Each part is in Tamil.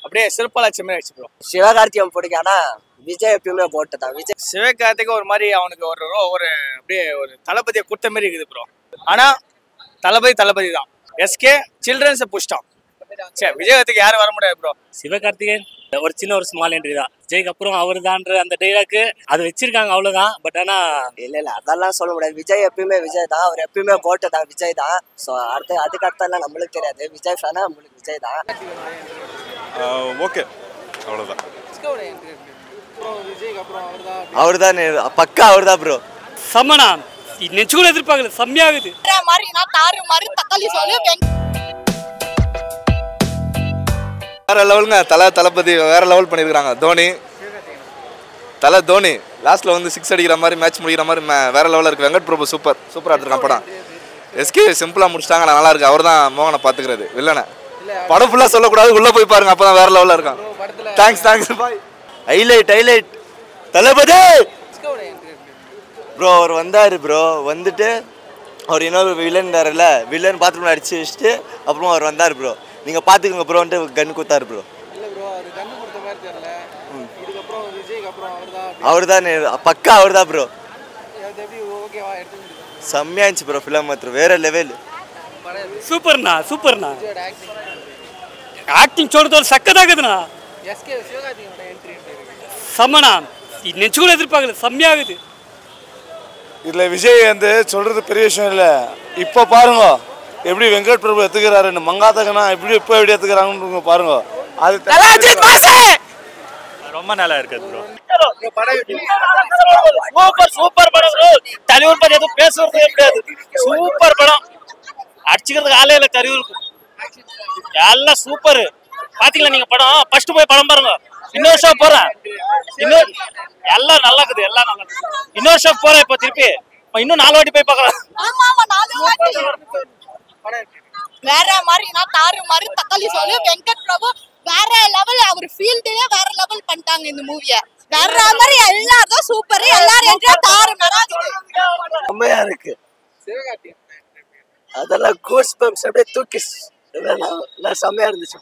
அப்படியே சிறப்பாலாச்சு மாதிரி ஆயிடுச்சு ப்ரோ. சிவகார்த்தியம் பிடிக்கும், ஆனா விஜய் எப்பயுமே போட்டு தான். விஜய் சிவகார்த்திக்கு ஒரு மாதிரி அவனுக்கு ஒரு அப்படியே ஒரு தளபதியை கொடுத்த மாதிரி இருக்குது ப்ரோ. ஆனா தளபதி தான். எஸ்கே சில்ட்ரன்ஸை புஷ்டான். சரி, விஜயகார்த்திக்கு யாரும் வர முடியாது ப்ரோ. சிவகார்த்திகேயன் ஒரு சின்ன ஒரு ஸ்மால் என்ட்ரி தான். விஜய்க்கு அப்புறம் அவர் தான்ற அந்த டைலாக்கு அது வச்சிருக்காங்க அவ்வளவுதான். பட் ஆனா இல்ல அதெல்லாம் சொல்ல முடியாது. விஜய் எப்பயுமே விஜய் தான். அவர் எப்பயுமே போட்டு தான் விஜய் தான். ஸோ அதுக்கு அடுத்தெல்லாம் நம்மளுக்கு தெரியாது. விஜய் ஃபேனா நம்மளுக்கு விஜய் தான். ஓகே, அவ்வளோதான். அவர் தான் பக்கா, அவர் தான் ப்ரோ. சமனா நெச்சுக்குள்ள எதிர்பார்க்கல, செம்மையாகுது. வேற லெவலுங்க. தளபதி வேற லெவல் பண்ணியிருக்காங்க. தோனி லாஸ்ட்ல வந்து 6 அடிக்கிற மாதிரி மேட்ச் முடிக்கிற மாதிரி வேற லெவலில் இருக்கு. வெங்கட் பிரபு சூப்பராக எடுத்துருக்கான் படம். எஸ்கே சிம்பிளாக முடிச்சிட்டாங்க, நல்லா இருக்கு. அவர் தான் மோகனை பார்த்துக்கிறது வில்லனை. படம் ஃபுல்லாக சொல்லக்கூடாது, உள்ளே போய் பாருங்க, அப்போ தான் வேற லெவலில் இருக்கான். Thanks bye. ஹைலைட் தளபதி ப்ரோ அவர் வந்தார் ப்ரோ. வந்துட்டு அவர் இன்னொரு வில்லன் வேறல, வில்லன் பாத்ரூம்ல அடிச்சு வச்சுட்டு அப்புறம் அவர் வந்தார் ப்ரோ. நீங்க பாத்துக்கோங்க ப்ரோன்ட்டு கன் கொடுத்தாரு ப்ரோ. அவர் தான் பக்கா, அவர் தான் ப்ரோ. செம்மையா இருந்துச்சு ப்ரோ. ஃபிலிம் மாத்திரம் வேற லெவல். சூப்பர்ண்ணா. ஆக்டிங் சொல்றது சக்கதாகுதுண்ணா. சமனா நெச்சுக்குள்ள எதிர்பார்க்கல, செம்மையாகுது. இதில் விஜய் வந்து சொல்கிறது பெரிய விஷயம் இல்லை. இப்போ பாருங்க எப்படி வெங்கட் பிரபு எடுத்துக்கிறாருன்னு. மங்காத்தகனா எப்படி எடுத்துக்கிறாங்கன்னு பாருங்க. அது ரொம்ப நல்லா இருக்குது ப்ரோ. சூப்பர் படம் ப்ரோ. தலைவர் பத்தி எதுவும் பேசுறது எப்படியாது. சூப்பர் படம். அடிச்சுக்கிறதுக்கு ஆளே இல்லை தலைவருக்கு. எல்லாம் சூப்பர். பாத்தீங்களா நீங்க படம்? ஃபர்ஸ்ட் போய் படம் பாருங்க. இன்னொரு ஷோ போறேன். எல்லாம் நல்லா இருக்குது. இன்னொரு ஷோ போறேன். இப்போ திருப்பி இன்னும் 4 வாட்டி போய் பார்க்கலாம். வேற மாதிரி தாறு மாதிரி தக்காளி சொல்லு. வெங்கட் பிரபு வேற லெவல். அவர் ஃபீல்டே வேற லெவல் பண்ணிட்டாங்க இந்த மூவியை. வேற மாதிரி எல்லாரும் சூப்பர். எல்லாரும் என்ஜாய் தாறு மராஜி. செம்மையா இருக்கு. அதெல்லாம் கூஸ் பம்ப்ஸ் அப்படியே தூக்கி எல்லாம் செம்மையா இருந்துச்சு.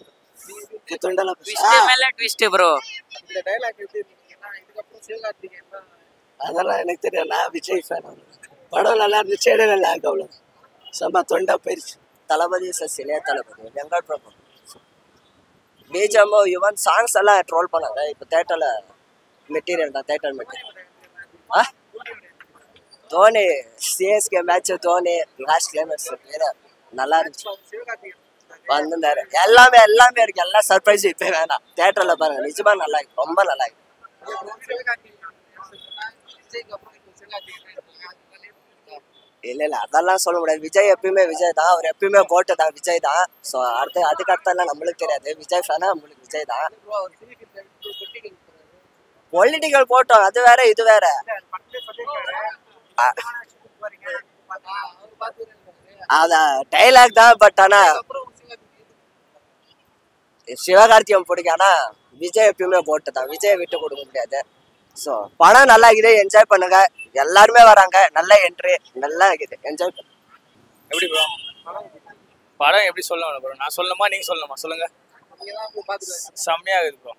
அதெல்லாம் எனக்கு தெரியும். நான் விஜய் ஃபேன். படம் நல்லா இருந்துச்சு, இடம் நல்லா இருக்கு. அவ்வளோ செம்ம தொண்டா போயிருச்சு. தளபதி சிலையா தளபதி வெங்கட் பிரபு பிஜிஎம் யுவன் சாங்ஸ் எல்லாம் ட்ரோல் பண்ணாங்க. இப்போ தேட்டர்ல மெட்டீரியல் தான். Theatre material. Dhoni CSK match Dhoni last climax நல்லா இருந்துச்சு. வந்திருந்தாரு. எல்லாமே இருக்கு. எல்லாம் சர்ப்ரைஸ் இப்போ வேணாம். தேட்டர்ல பாருங்க, நிஜமா நல்லா இருக்கு. ரொம்ப நல்லா இருக்கு. இல்ல அதெல்லாம் சொல்ல முடியாது. விஜய் எப்பயுமே விஜய் தான். அவர் எப்பயுமே போட்டு தான் விஜய் தான். ஸோ அதுக்கு அடுத்தெல்லாம் நம்மளுக்கு தெரியாது. விஜய் ஃபேனா நம்மளுக்கு விஜய் தான். பொலிட்டிக்கல் போட்டோம், அது வேற இது வேற. அதான் டைலாக் தான். பட் ஆனா சிவகார்த்தியம் பிடிக்கும், ஆனா விஜய் எப்பயுமே போட்டு தான். விஜய் விட்டு கொடுக்க முடியாது. ஸோ படம் நல்லா இருக்குது, என்ஜாய் பண்ணுங்க. எல்லாருமே வராங்க. நல்ல என்ட்ரி நல்லா இருக்குது, என்ஜாய் பண்ணுங்க. எப்படி ப்ரோ படம் எப்படி சொல்லணும் ப்ரோ? நான் சொல்லணுமா நீங்க சொல்லணுமா? சொல்லுங்க. செம்மையா இருக்குது ப்ரோ.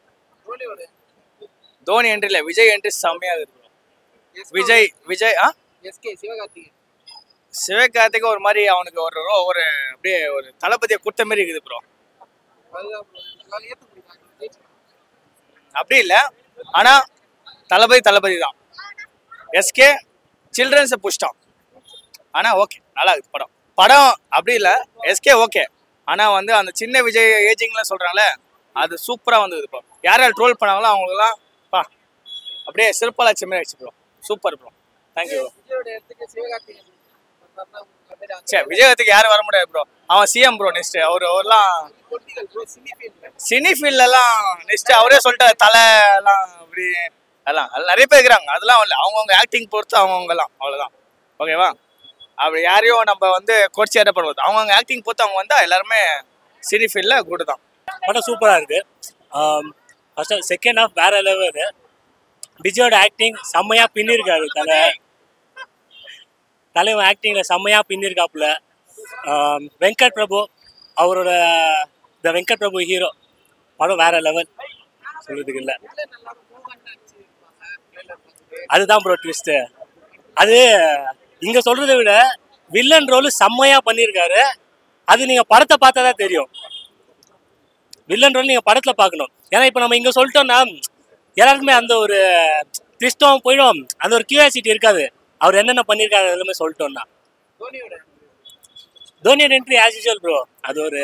தோனி என்ட்ரி இல்லை, விஜய் என்ட்ரி செம்மையா இருக்குது ப்ரோ. விஜய் சிவகார்த்திக்கு ஒரு மாதிரி அவனுக்கு ஒரு அப்படியே ஒரு தளபதியை கொடுத்த மாதிரி இருக்குது ப்ரோ. அப்படி இல்லை, ஆனா தளபதி தான். எஸ்கே சில்ட்ரன்ஸை புஷ்டான். ஆனா ஓகே, நல்லா இருக்குது படம் அப்படி இல்லை. எஸ்கே ஓகே, ஆனா வந்து அந்த சின்ன விஜய் ஏஜிங்லாம் சொல்றாங்களே, அது சூப்பரா வந்தது ப்ரோ. யார் ட்ரோல் பண்ணாங்களோ அவங்களுக்குலாம் அப்படியே சிறப்பாலாச்சு மாதிரி ஆயிடுச்சு bro. Super bro. Thank you bro. சரி, விஜயகார்த்திக்கு யாரும் வர முடியாது ப்ரோ. அவன் சிஎம் ப்ரோ. நெக்ஸ்ட் அவர்லாம் சினி ஃபீல்ட்லாம் நெக்ஸ்ட் அவரே சொல்லிட்டாரு. தலை எல்லாம் அப்படி எல்லாம் நிறைய பேர் இருக்கிறாங்க. அதெல்லாம் இல்லை, அவங்கவுங்க ஆக்டிங் பொறுத்து அவங்கவுங்கலாம். அவ்வளோதான். ஓகேவா? அப்படி யாரையும் நம்ம வந்து கோர்ச்சி ஏறப்படுவது. அவங்கவுங்க ஆக்டிங் பொறுத்து அவங்க வந்தால் எல்லாருமே சினி ஃபீல்டில் கூட தான். படம் சூப்பராக இருக்கு. ஃபர்ஸ்ட் செகண்ட் ஹாஃப் வேற லெவலு. விஜயோட ஆக்டிங் செம்மையாக பின்னிருக்காரு. தலைவன் ஆக்டிங்கில் செம்மையாக பின்னிருக்காப்புல. வெங்கட் பிரபு அவரோட வெங்கட் பிரபு ஹீரோ படம் வேற லெவல், சொல்றதுக்கு இல்லை. அதுதான் ப்ரோ ட்விஸ்ட்டு. அது இங்க சொல்றதை விட வில்லன் ரோல் செம்மையா பண்ணியிருக்காரு. அது நீங்க படத்தை பார்த்தா தான் தெரியும். வில்லன் ரோல் நீங்க படத்துல பார்க்கணும். ஏன்னா இப்போ நம்ம இங்க சொல்லிட்டோம்னா எல்லாருக்குமே அந்த ஒரு ட்விஸ்டும் போயிடும், அந்த ஒரு கியூரியாசிட்டி இருக்காது. அவர் என்னென்ன பண்ணியிருக்காரு எல்லாமே சொல்லிட்டோம்னா. தோனியோட என்ட்ரி ஆஸ் யூஷுவல் ப்ரோ. அது ஒரு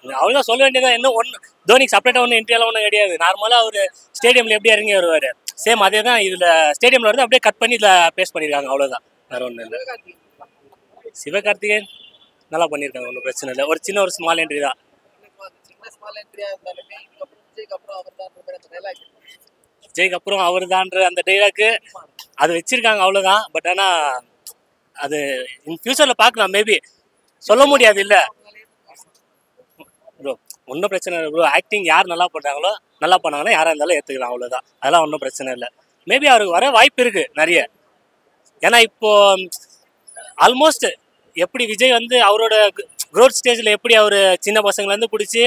அவ்வளோதான் சொல்ல வேண்டியதான். இன்னும் ஒன்று தோனிக்கு செப்பரேட்டாக ஒன்றும் என்ட்ரியெல்லாம் ஒன்றும் கிடையாது. நார்மலாக ஒரு ஸ்டேடியமில் எப்படி இறங்கி வருவார், சேம் அதே தான் இதில் ஸ்டேடியமில் வந்து அப்படியே கட் பண்ணி இதில் பேஸ் பண்ணியிருக்காங்க. அவ்வளோதான், வேறு ஒன்றும் இல்லை. சிவகார்த்திகேயன் நல்லா பண்ணியிருக்காங்க, ஒன்றும் பிரச்சனை இல்லை. ஒரு சின்ன ஒரு ஸ்மால் என்ட்ரி தான். விஜய்க்கு அப்புறம் அவர் தான்ற அந்த டைலாக்கு அது வச்சிருக்காங்க, அவ்வளோதான். பட் ஆனால் அது இன் ஃபியூச்சரில் பார்க்கலாம், மேபி சொல்ல முடியாது. இல்லை ப்ரோ, ஒன்றும் பிரச்சனை இல்லை ப்ரோ. ஆக்டிங் யார் நல்லா பண்ணுறாங்களோ நல்லா பண்ணாங்கன்னா யாராக இருந்தாலும் ஏற்றுக்கலாம், அவ்வளோதான். அதெல்லாம் ஒன்றும் பிரச்சனை இல்லை. மேபி அவருக்கு வர வாய்ப்பு இருக்குது நிறைய. ஏன்னா இப்போது ஆல்மோஸ்ட் எப்படி விஜய் வந்து அவரோட க்ரோத் ஸ்டேஜில் எப்படி அவர் சின்ன பசங்கள்லேருந்து பிடிச்சி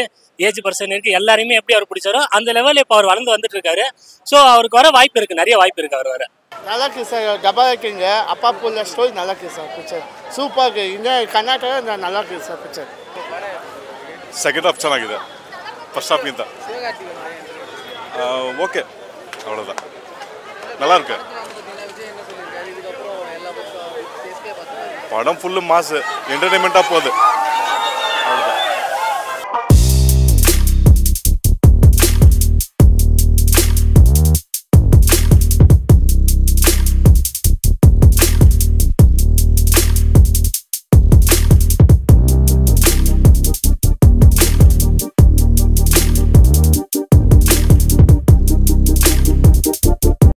ஏஜ் பர்சன் இருக்குது எல்லாருமே எப்படி அவர் பிடிச்சாரோ அந்த லெவலில் இப்போ அவர் வளர்ந்து வந்துட்டு இருக்காரு. ஸோ அவருக்கு வர வாய்ப்பு இருக்குது, நிறைய வாய்ப்பு இருக்குது அவர் வர. நல்லா இருக்குது சார், டபுள் இருக்குங்க. அப்பா புள்ள ஸ்டோரி நல்லா இருக்குது சார். பிக்சர் சூப்பராக இருக்குது. இந்த கர்நாடகா நல்லா இருக்குது சார் பிக்சர். ಸೆಕೆಂಡ್ ಹಾಫ್ ಚೆನ್ನಾಗಿದೆ, ಫಸ್ಟ್ ಹಾಫ್ಗಿಂತ ಓಕೆ, அவ்வளோதான். நல்லா இருக்கு படம். ஃபுல்லு மாசு என்டர்டைன்மெண்ட்டாக போகுது.